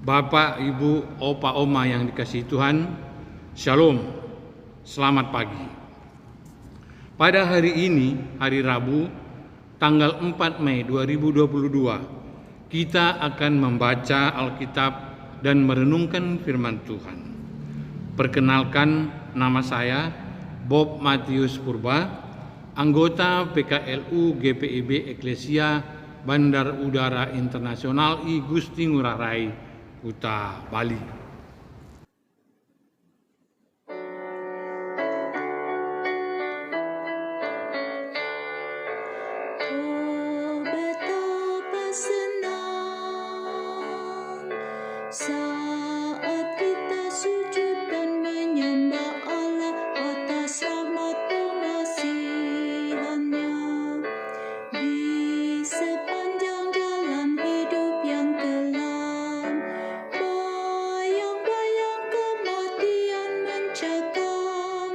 Bapak, Ibu, Opa, Oma yang dikasihi Tuhan, Shalom, selamat pagi. Pada hari ini, hari Rabu, tanggal 4 Mei 2022, kita akan membaca Alkitab dan merenungkan firman Tuhan. Perkenalkan, nama saya Bob Matius Purba, anggota PKLU GPIB Eklesia Bandar Udara Internasional I Gusti Ngurah Rai, Kuta Bali. Betapa senang saat kita sujud dan menyembah Allah atas rahmat pengasihannya di sepanjang jalan hidup yang kelam. Bayang-bayang kematian mencekam,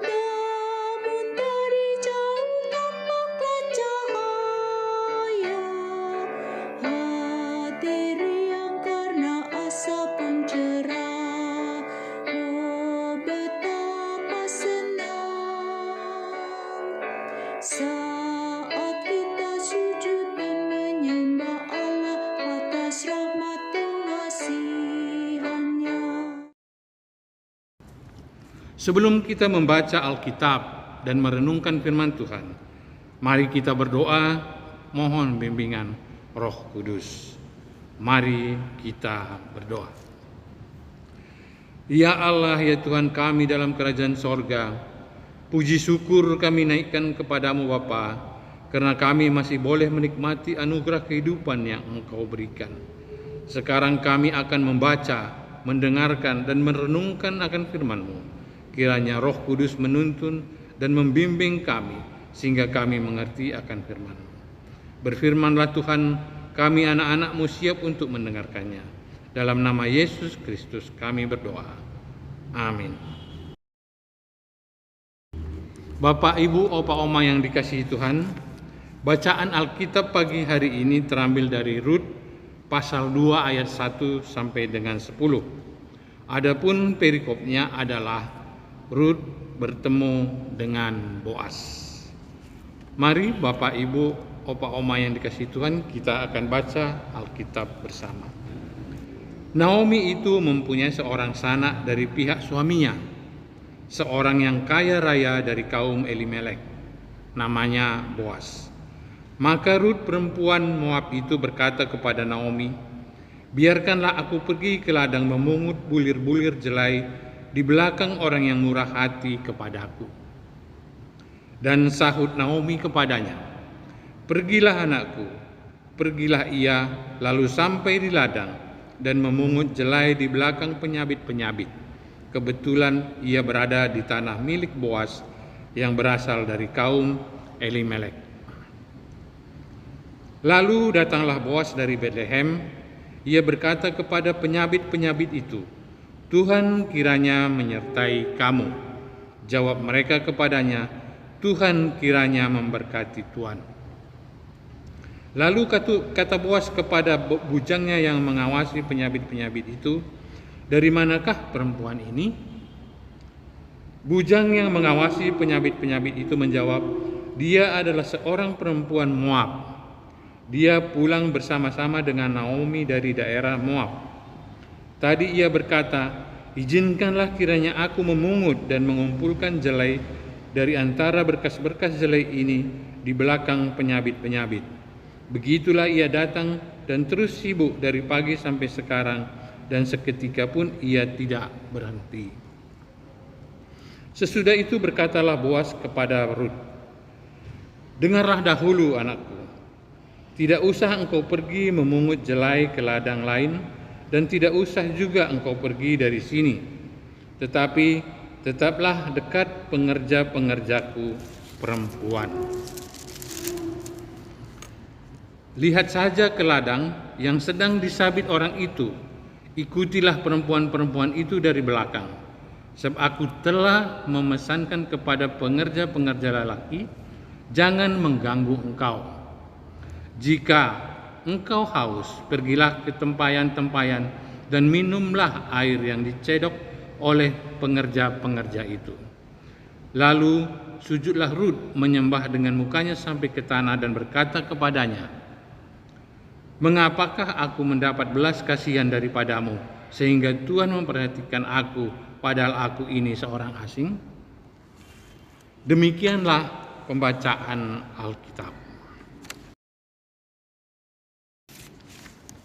namun dari jauh tampaklah cahaya. Hati riang karena asap pun cerah. Oh, betapa senang saat kita sujud dan menyembah Allah atas rahmat pengasihannya. Sebelum kita membaca Alkitab dan merenungkan firman Tuhan, mari kita berdoa mohon bimbingan Roh Kudus. Mari kita berdoa. Ya Allah, ya Tuhan kami dalam kerajaan sorga, puji syukur kami naikkan kepadamu Bapa, karena kami masih boleh menikmati anugerah kehidupan yang Engkau berikan. Sekarang kami akan membaca, mendengarkan, dan merenungkan akan firman-Mu. Kiranya Roh Kudus menuntun dan membimbing kami, sehingga kami mengerti akan firman-Mu. Berfirmanlah Tuhan, kami anak-anak-Mu siap untuk mendengarkannya. Dalam nama Yesus Kristus kami berdoa. Amin. Bapak, Ibu, Opa, Oma yang dikasihi Tuhan, bacaan Alkitab pagi hari ini terambil dari Rut pasal 2 ayat 1 sampai dengan 10. Adapun perikopnya adalah Rut bertemu dengan Boas. Mari Bapak, Ibu, Opa, Oma yang dikasihi Tuhan, kita akan baca Alkitab bersama. Naomi itu mempunyai seorang sanak dari pihak suaminya, seorang yang kaya raya dari kaum Elimelek, namanya Boas. Maka Rut perempuan Moab itu berkata kepada Naomi, "Biarkanlah aku pergi ke ladang memungut bulir-bulir jelai di belakang orang yang murah hati kepadaku." Dan sahut Naomi kepadanya, "Pergilah anakku." Pergilah ia, lalu sampai di ladang dan memungut jelai di belakang penyabit-penyabit. Kebetulan ia berada di tanah milik Boas yang berasal dari kaum Elimelek. Lalu datanglah Boas dari Betlehem. Ia berkata kepada penyabit-penyabit itu, "Tuhan kiranya menyertai kamu." Jawab mereka kepadanya, "Tuhan kiranya memberkati Tuan." Lalu kata Boas kepada bujangnya yang mengawasi penyabit-penyabit itu, "Dari manakah perempuan ini?" Bujang yang mengawasi penyabit-penyabit itu menjawab, "Dia adalah seorang perempuan Moab. Dia pulang bersama-sama dengan Naomi dari daerah Moab. Tadi ia berkata, 'Izinkanlah kiranya aku memungut dan mengumpulkan jelai dari antara berkas-berkas jelai ini di belakang penyabit-penyabit.' Begitulah ia datang dan terus sibuk dari pagi sampai sekarang, dan seketika pun ia tidak berhenti." Sesudah itu berkatalah Boas kepada Rut, "Dengarlah dahulu anakku, tidak usah engkau pergi memungut jelai ke ladang lain, dan tidak usah juga engkau pergi dari sini, tetapi tetaplah dekat pengerja-pengerjaku perempuan. Lihat saja ke ladang yang sedang disabit orang itu, ikutilah perempuan-perempuan itu dari belakang. Sebab aku telah memesankan kepada pengerja-pengerja lelaki, jangan mengganggu engkau. Jika engkau haus, pergilah ke tempayan-tempayan dan minumlah air yang dicedok oleh pengerja-pengerja itu. Lalu sujudlah Rut menyembah dengan mukanya sampai ke tanah dan berkata kepadanya, "Mengapakah aku mendapat belas kasihan daripadamu, sehingga Tuhan memperhatikan aku, padahal aku ini seorang asing?" Demikianlah pembacaan Alkitab.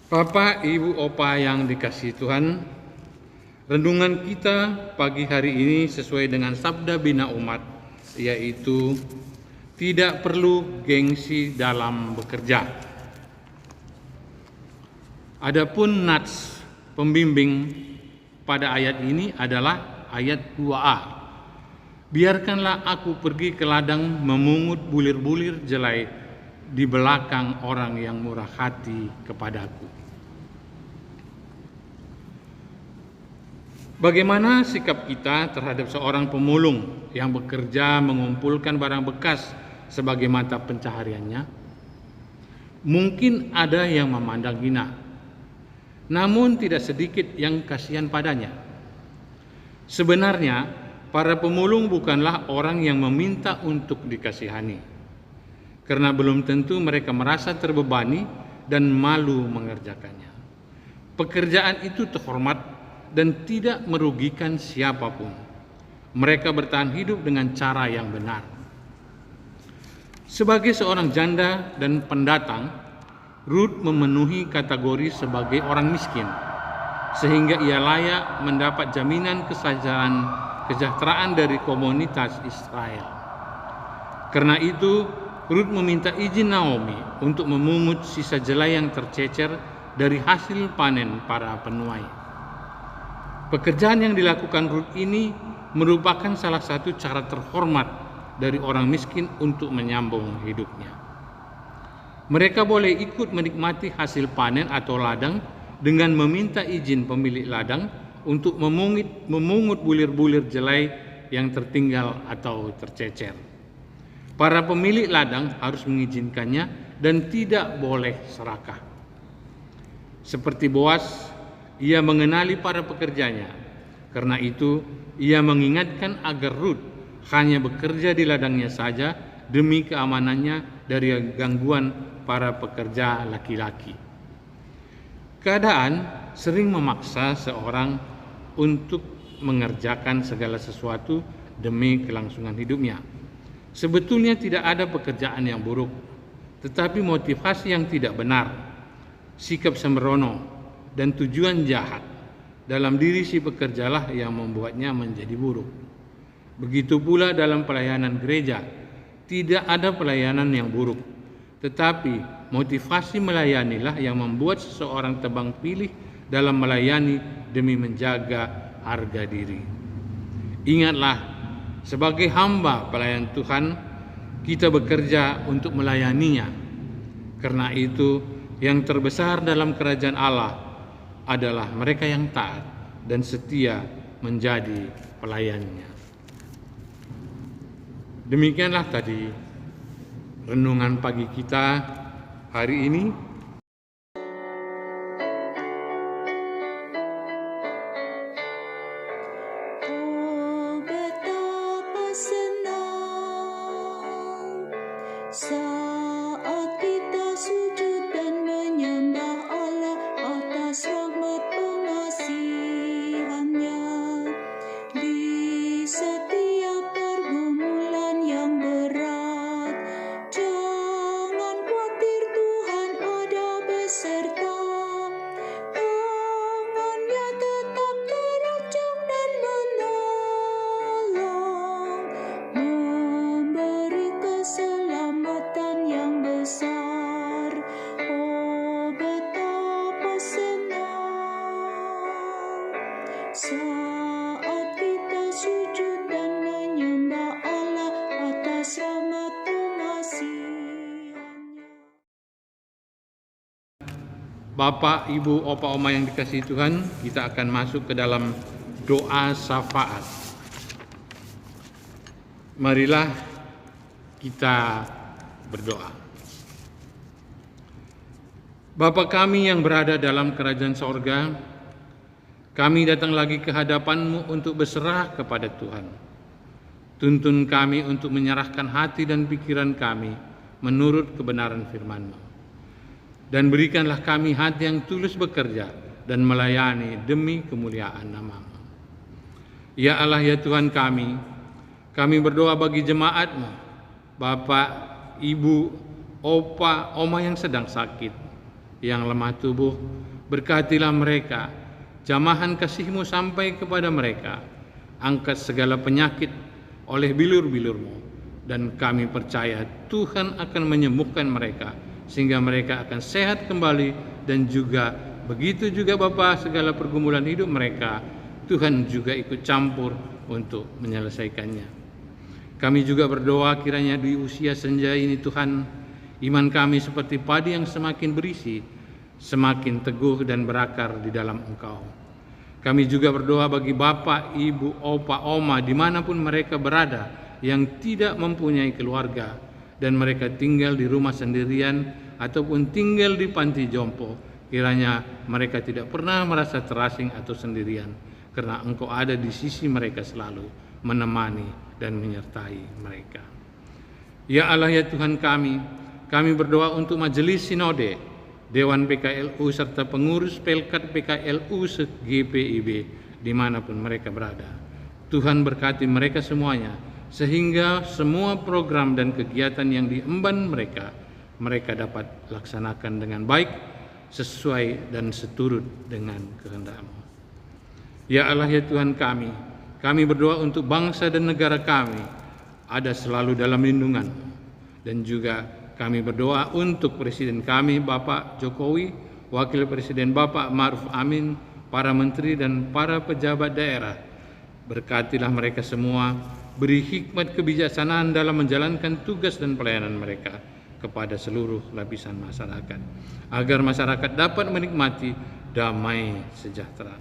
Bapak, Ibu, Opa yang dikasihi Tuhan, renungan kita pagi hari ini sesuai dengan sabda bina umat, yaitu tidak perlu gengsi dalam bekerja. Adapun nats pembimbing pada ayat ini adalah ayat 2a. Biarkanlah aku pergi ke ladang memungut bulir-bulir jelai di belakang orang yang murah hati kepadaku. Bagaimana sikap kita terhadap seorang pemulung yang bekerja mengumpulkan barang bekas sebagai mata pencahariannya? Mungkin ada yang memandang hina, namun tidak sedikit yang kasihan padanya. Sebenarnya, para pemulung bukanlah orang yang meminta untuk dikasihani, karena belum tentu mereka merasa terbebani dan malu mengerjakannya. Pekerjaan itu terhormat dan tidak merugikan siapapun. Mereka bertahan hidup dengan cara yang benar. Sebagai seorang janda dan pendatang, Rut memenuhi kategori sebagai orang miskin, sehingga ia layak mendapat jaminan kesejahteraan dari komunitas Israel. Karena itu, Rut meminta izin Naomi untuk memungut sisa jelai yang tercecer dari hasil panen para penuai. Pekerjaan yang dilakukan Rut ini merupakan salah satu cara terhormat dari orang miskin untuk menyambung hidupnya. Mereka boleh ikut menikmati hasil panen atau ladang dengan meminta izin pemilik ladang untuk memungut bulir-bulir jelai yang tertinggal atau tercecer. Para pemilik ladang harus mengizinkannya dan tidak boleh serakah. Seperti Boas, ia mengenali para pekerjanya. Karena itu, ia mengingatkan agar Rut hanya bekerja di ladangnya saja demi keamanannya dari gangguan para pekerja laki-laki. Keadaan sering memaksa seorang untuk mengerjakan segala sesuatu demi kelangsungan hidupnya. Sebetulnya tidak ada pekerjaan yang buruk, tetapi motivasi yang tidak benar, sikap sembrono, dan tujuan jahat dalam diri si pekerjalah yang membuatnya menjadi buruk. Begitu pula dalam pelayanan gereja, tidak ada pelayanan yang buruk, tetapi motivasi melayanilah yang membuat seseorang tebang pilih dalam melayani demi menjaga harga diri. Ingatlah, sebagai hamba pelayan Tuhan, kita bekerja untuk melayaninya. Karena itu, yang terbesar dalam kerajaan Allah adalah mereka yang taat dan setia menjadi pelayannya. Demikianlah tadi renungan pagi kita hari ini. Oh, betapa senang saat kita sujud dan menyembah Allah atas rahmat pengasihannya. Di setiap pergumulan yang berat, jangan khawatir, Tuhan ada beserta. Tangannya tetap teracung dan menolong, memberi keselamatan yang besar. Oh, betapa senang saat kita sujud dan menyembah Allah atas rahmat pengasihannya. Bapak, Ibu, Opa, Oma yang dikasihi Tuhan, kita akan masuk ke dalam doa syafaat. Marilah kita berdoa. Bapa kami yang berada dalam kerajaan sorga, Kami datang lagi ke hadapan-Mu untuk berserah kepada Tuhan. Tuntun kami untuk menyerahkan hati dan pikiran kami menurut kebenaran firman-Mu. Dan berikanlah kami hati yang tulus bekerja dan melayani demi kemuliaan nama-Mu. Ya Allah, ya Tuhan kami berdoa bagi jemaat-Mu, Bapak, Ibu, Opa, Oma yang sedang sakit, yang lemah tubuh, berkatilah mereka, jamahan kasih-Mu sampai kepada mereka, angkat segala penyakit oleh bilur-bilur-Mu, dan kami percaya Tuhan akan menyembuhkan mereka, sehingga mereka akan sehat kembali, dan juga begitu juga Bapa, segala pergumulan hidup mereka, Tuhan juga ikut campur untuk menyelesaikannya. Kami juga berdoa kiranya di usia senja ini Tuhan, iman kami seperti padi yang semakin berisi, semakin teguh dan berakar di dalam Engkau. Kami juga berdoa bagi Bapak, Ibu, Opa, Oma dimanapun mereka berada yang tidak mempunyai keluarga dan mereka tinggal di rumah sendirian ataupun tinggal di panti jompo. Kiranya mereka tidak pernah merasa terasing atau sendirian, karena Engkau ada di sisi mereka selalu, menemani dan menyertai mereka. Ya Allah, ya Tuhan kami berdoa untuk Majelis Sinode, Dewan PKLU serta pengurus Pelkat PKLU se-GPIB dimanapun mereka berada. Tuhan berkati mereka semuanya, sehingga semua program dan kegiatan yang diemban mereka dapat laksanakan dengan baik, sesuai dan seturut dengan kehendak-Mu. Ya Allah, ya Tuhan kami berdoa untuk bangsa dan negara kami ada selalu dalam lindungan. Dan juga kami berdoa untuk Presiden kami Bapak Jokowi, Wakil Presiden Bapak Ma'ruf Amin, para menteri dan para pejabat daerah. Berkatilah mereka semua, beri hikmat kebijaksanaan dalam menjalankan tugas dan pelayanan mereka kepada seluruh lapisan masyarakat, agar masyarakat dapat menikmati damai sejahtera.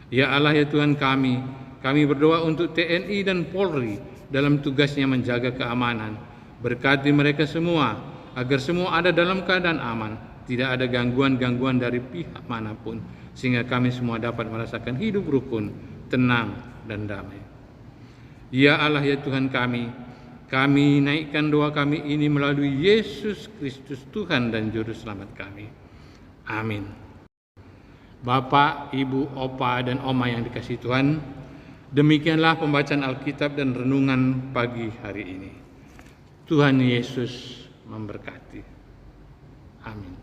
Ya Allah, ya Tuhan kami berdoa untuk TNI dan Polri dalam tugasnya menjaga keamanan. Berkati mereka semua, agar semua ada dalam keadaan aman, tidak ada gangguan-gangguan dari pihak manapun, sehingga kami semua dapat merasakan hidup rukun, tenang, dan damai. Ya Allah, ya Tuhan kami naikkan doa kami ini melalui Yesus Kristus Tuhan dan Juru Selamat kami. Amin. Bapak, Ibu, Opa, dan Oma yang dikasihi Tuhan, demikianlah pembacaan Alkitab dan renungan pagi hari ini. Tuhan Yesus memberkati. Amin.